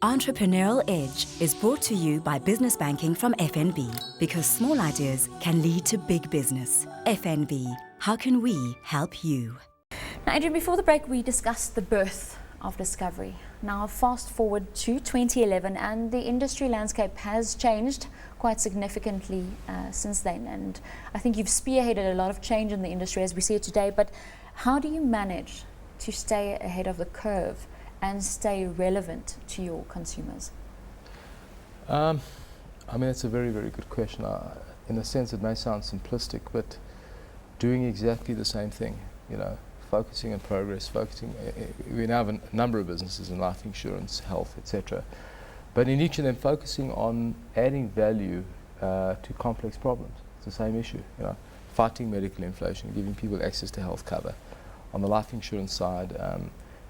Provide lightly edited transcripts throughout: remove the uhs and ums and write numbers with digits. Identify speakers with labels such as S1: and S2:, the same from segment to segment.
S1: Entrepreneurial Edge is brought to you by Business Banking from FNB, because small ideas can lead to big business. FNB, how can we help you?
S2: Now, Adrian, before the break, we discussed the birth of Discovery. Now, fast forward to 2011, and the industry landscape has changed quite significantly since then. And I think you've spearheaded a lot of change in the industry as we see it today. But how do you manage to stay ahead of the curve and stay relevant to your consumers?
S3: I mean, it's a very, very good question. In a sense, it may sound simplistic, but doing exactly the same thing, focusing on progress, we now have a number of businesses in life insurance, health, etc. But in each of them, focusing on adding value to complex problems. It's the same issue, fighting medical inflation, giving people access to health cover. On the life insurance side,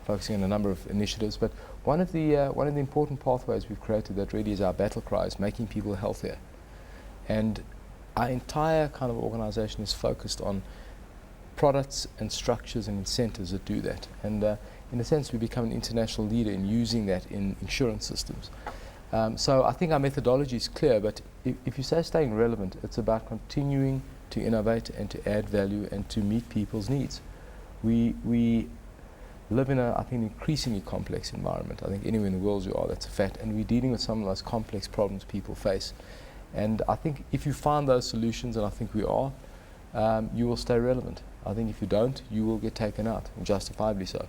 S3: focusing on a number of initiatives, but one of the important pathways we've created that really is our battle cry is making people healthier. And our entire kind of organization is focused on products and structures and incentives that do that. And in a sense, we become an international leader in using that in insurance systems. So I think our methodology is clear, but if you say staying relevant, it's about continuing to innovate and to add value and to meet people's needs. We live in I think, increasingly complex environment. I think anywhere in the world you are, that's a fact. And we're dealing with some of those complex problems people face. And I think if you find those solutions, and I think we are, you will stay relevant. I think if you don't, you will get taken out, and justifiably so.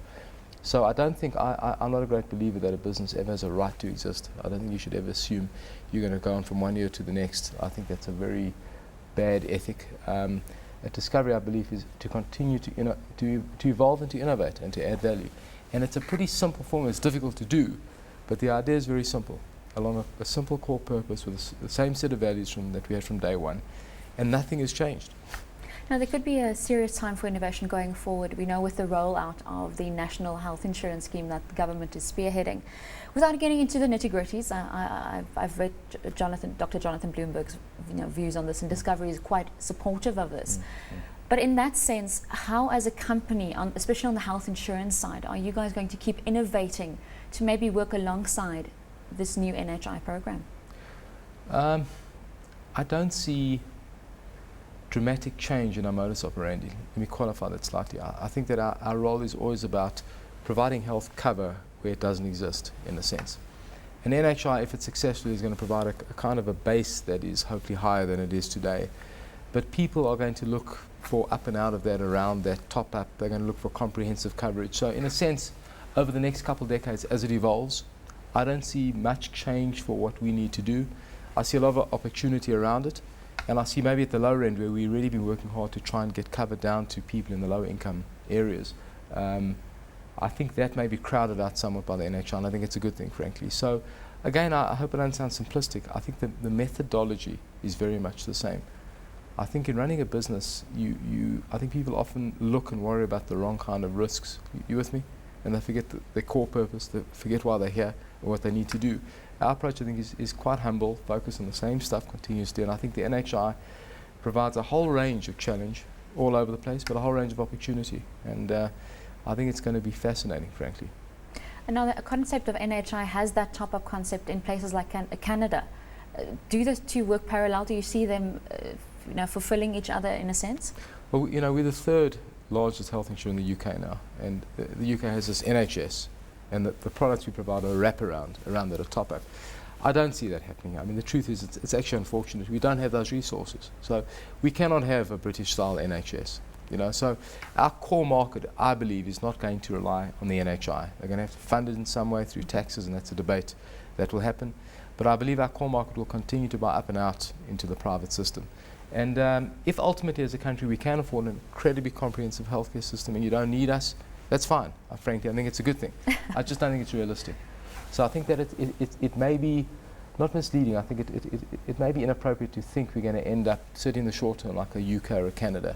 S3: So I don't think, I'm not a great believer that a business ever has a right to exist. I don't think you should ever assume you're going to go on from one year to the next. I think that's a very bad ethic. At Discovery, I believe, is to continue to evolve and to innovate and to add value. And it's a pretty simple formula. It's difficult to do, but the idea is very simple. Along a simple core purpose with the same set of values that we had from day one, and nothing has changed.
S2: Now, there could be a serious time for innovation going forward. We know with the rollout of the National Health Insurance Scheme that the government is spearheading. Without getting into the nitty-gritties, I've read Dr. Jonathan Bloomberg's views on this, and Discovery is quite supportive of this. But in that sense, how as a company, especially on the health insurance side, are you guys going to keep innovating to maybe work alongside this new NHI program?
S3: I don't see dramatic change in our modus operandi. Let me qualify that slightly. I think that our role is always about providing health cover where it doesn't exist, in a sense. And NHI, if it's successful, is going to provide a kind of a base that is hopefully higher than it is today. But people are going to look for up and out of that, around that top up. They're going to look for comprehensive coverage. So in a sense, over the next couple of decades, as it evolves, I don't see much change for what we need to do. I see a lot of opportunity around it. And I see maybe at the lower end where we've really been working hard to try and get cover down to people in the lower income areas. I think that may be crowded out somewhat by the NHI, and I think it's a good thing, frankly. So again, I hope it doesn't sound simplistic. I think the methodology is very much the same. I think in running a business, I think people often look and worry about the wrong kind of risks. You with me? And they forget their core purpose, they forget why they're here and what they need to do. Our approach, I think, is quite humble, focused on the same stuff continuously, and I think the NHI provides a whole range of challenge all over the place, but a whole range of opportunity, and I think it's going to be fascinating, frankly.
S2: And now the concept of NHI has that top-up concept in places like Canada. Do the two work parallel? Do you see them fulfilling each other in a sense?
S3: Well, we're the third largest health insurer in the UK now, and the UK has this NHS, and the products we provide are around that, a top-up. I don't see that happening. I mean, the truth is it's actually unfortunate. We don't have those resources. So we cannot have a British-style NHS. So our core market, I believe, is not going to rely on the NHI. They're going to have to fund it in some way through taxes, and that's a debate that will happen. But I believe our core market will continue to buy up and out into the private system. And if ultimately as a country we can afford an incredibly comprehensive healthcare system and you don't need us, that's fine. Frankly, I think it's a good thing. I just don't think it's realistic. So I think that it may be not misleading. I think it may be inappropriate to think we're going to end up, certainly in the short term, like a UK or a Canada.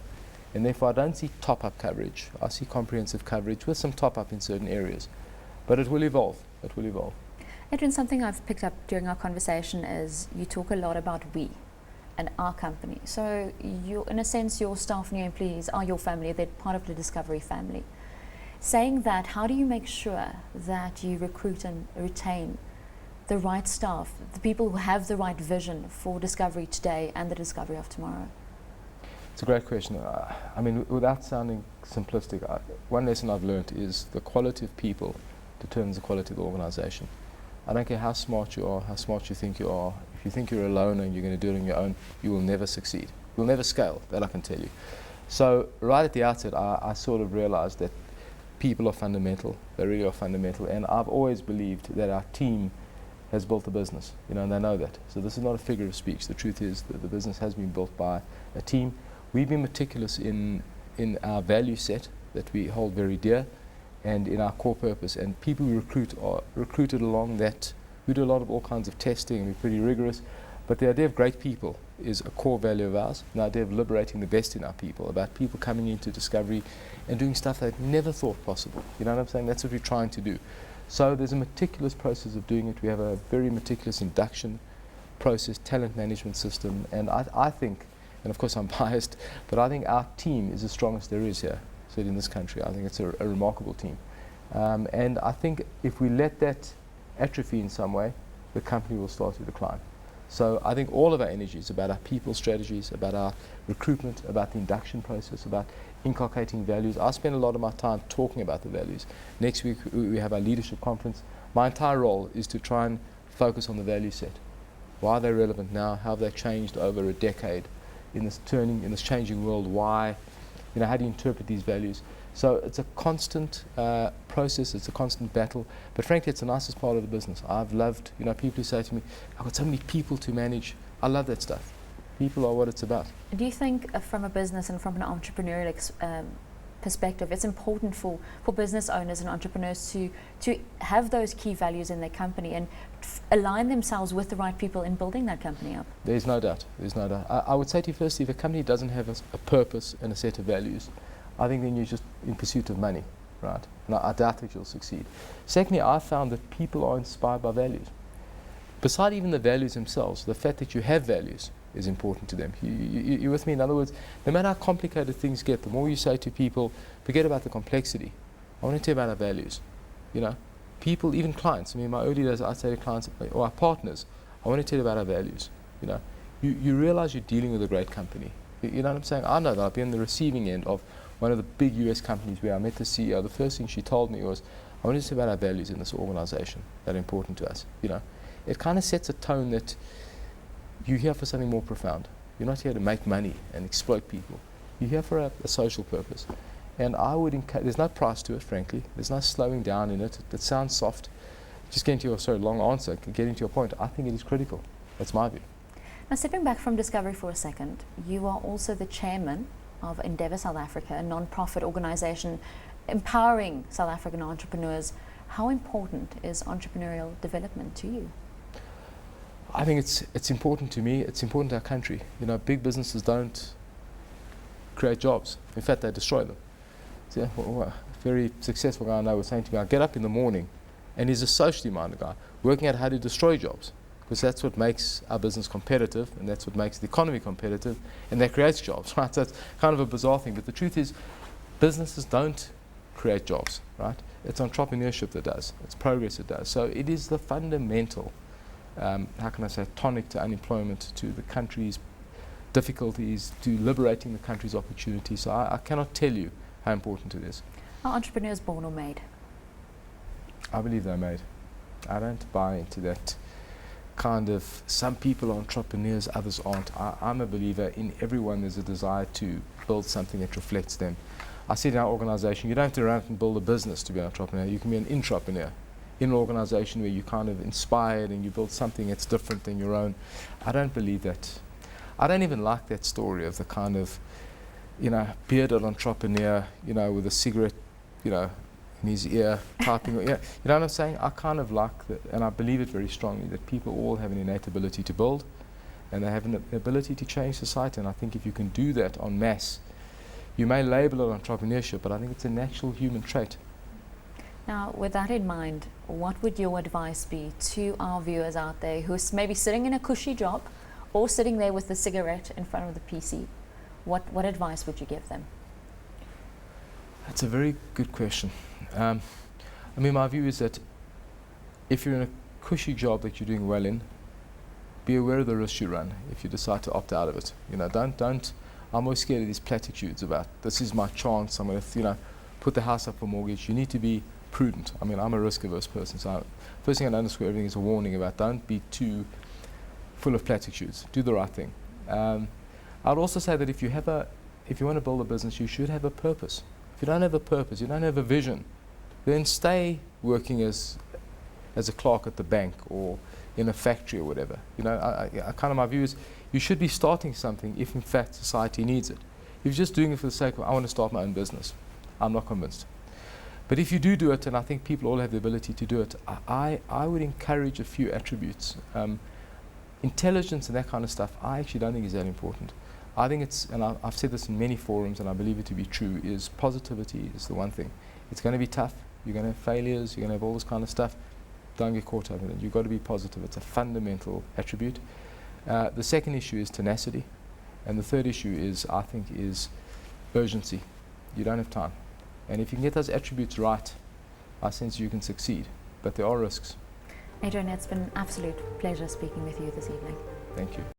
S3: And therefore, I don't see top-up coverage. I see comprehensive coverage with some top-up in certain areas. But it will evolve. It will evolve.
S2: Adrian, something I've picked up during our conversation is you talk a lot about we and our company. So in a sense, your staff and your employees are your family. They're part of the Discovery family. Saying that, how do you make sure that you recruit and retain the right staff, the people who have the right vision for discovery today and the discovery of tomorrow?
S3: It's a great question. I mean, without sounding simplistic, one lesson I've learned is the quality of people determines the quality of the organization. I don't care how smart you are, how smart you think you are. If you think you're alone and you're going to do it on your own, you will never succeed. You'll never scale, that I can tell you. So right at the outset, I sort of realized that people are fundamental. They really are fundamental. And I've always believed that our team has built the business, and they know that. So this is not a figure of speech. The truth is that the business has been built by a team. We've been meticulous in our value set that we hold very dear and in our core purpose. And people we recruit are recruited along that. We do a lot of all kinds of testing and we're pretty rigorous. But the idea of great people is a core value of ours. The idea of liberating the best in our people, about people coming into discovery and doing stuff they'd never thought possible. You know what I'm saying? That's what we're trying to do. So there's a meticulous process of doing it. We have a very meticulous induction process, talent management system. And I think, and of course I'm biased, but I think our team is the strongest there is here, certainly in this country. I think it's a remarkable team. And I think if we let that atrophy in some way, the company will start to decline. So I think all of our energy is about our people strategies, about our recruitment, about the induction process, about inculcating values. I spend a lot of my time talking about the values. Next week we have our leadership conference. My entire role is to try and focus on the value set. Why are they relevant now? How have they changed over a decade in this changing world? Why? How do you interpret these values? So it's a constant process, it's a constant battle, but frankly it's the nicest part of the business. I've loved, people who say to me, I've got so many people to manage. I love that stuff. People are what it's about.
S2: Do you think from a business and from an entrepreneurial perspective, it's important for business owners and entrepreneurs to have those key values in their company and align themselves with the right people in building that company up?
S3: There's no doubt. I would say to you firstly, if a company doesn't have a purpose and a set of values, I think then you're just in pursuit of money, right? And I doubt that you'll succeed. Secondly, I found that people are inspired by values. Beside even the values themselves, the fact that you have values is important to them. You're with me? In other words, no matter how complicated things get, the more you say to people, forget about the complexity. I want to tell you about our values. People, even clients. I mean, my early days, I'd say to clients or our partners, I want to tell you about our values. You realize you're dealing with a great company. You know what I'm saying? I know that I've been on the receiving end of one of the big US companies where I met the CEO. The first thing she told me was, I want to say about our values in this organization that are important to us. It kind of sets a tone that you're here for something more profound. You're not here to make money and exploit people. You're here for a social purpose. And I would there's no price to it, frankly. There's no slowing down in it. It sounds soft. Just getting to your long answer, getting to your point, I think it is critical. That's my view.
S2: Now, stepping back from Discovery for a second, you are also the chairman of Endeavour South Africa, a non-profit organisation empowering South African entrepreneurs. How important is entrepreneurial development to you?
S3: I think it's important to me. It's important to our country. Big businesses don't create jobs. In fact, they destroy them. So, a very successful guy I know was saying to me, I get up in the morning, and he's a socially minded guy, working out how to destroy jobs. Because that's what makes our business competitive, and that's what makes the economy competitive, and that creates jobs, right? So it's kind of a bizarre thing, but the truth is, businesses don't create jobs, right? It's entrepreneurship that does. It's progress that does. So it is the fundamental, how can I say, tonic to unemployment, to the country's difficulties, to liberating the country's opportunities. So I cannot tell you how important it is.
S2: Are entrepreneurs born or made?
S3: I believe they're made. I don't buy into that kind of, some people are entrepreneurs, others aren't. I'm a believer in everyone there's a desire to build something that reflects them. I said in our organization, you don't have to run out and build a business to be an entrepreneur. You can be an intrapreneur in an organization where you're kind of inspired and you build something that's different than your own. I don't believe that. I don't even like that story of the kind of, bearded entrepreneur, with a cigarette, in his ear, typing. You know what I'm saying? I kind of like that, and I believe it very strongly, that people all have an innate ability to build, and they have an ability to change society. And I think if you can do that en masse, you may label it entrepreneurship, but I think it's a natural human trait.
S2: Now, with that in mind, what would your advice be to our viewers out there who's maybe sitting in a cushy job or sitting there with the cigarette in front of the PC? What advice would you give them?
S3: That's a very good question. My view is that if you're in a cushy job that you're doing well in, be aware of the risks you run if you decide to opt out of it. You know, don't. I'm always scared of these platitudes about this is my chance. I'm going to, put the house up for mortgage. You need to be prudent. I mean, I'm a risk-averse person, so first thing I underscore everything is a warning about don't be too full of platitudes. Do the right thing. I'd also say that if you want to build a business, you should have a purpose. If you don't have a purpose, you don't have a vision, then stay working as a clerk at the bank or in a factory or whatever. My view is you should be starting something if in fact society needs it. If you're just doing it for the sake of, I want to start my own business, I'm not convinced. But if you do it, and I think people all have the ability to do it, I would encourage a few attributes. Intelligence and that kind of stuff, I actually don't think is that important. I think it's, and I've said this in many forums and I believe it to be true, is positivity is the one thing. It's going to be tough, you're going to have failures, you're going to have all this kind of stuff. Don't get caught up in it. You've got to be positive. It's a fundamental attribute. The second issue is tenacity. And the third issue is, I think, is urgency. You don't have time. And if you can get those attributes right, I sense you can succeed. But there are risks.
S2: Adrian, it's been an absolute pleasure speaking with you this evening.
S3: Thank you.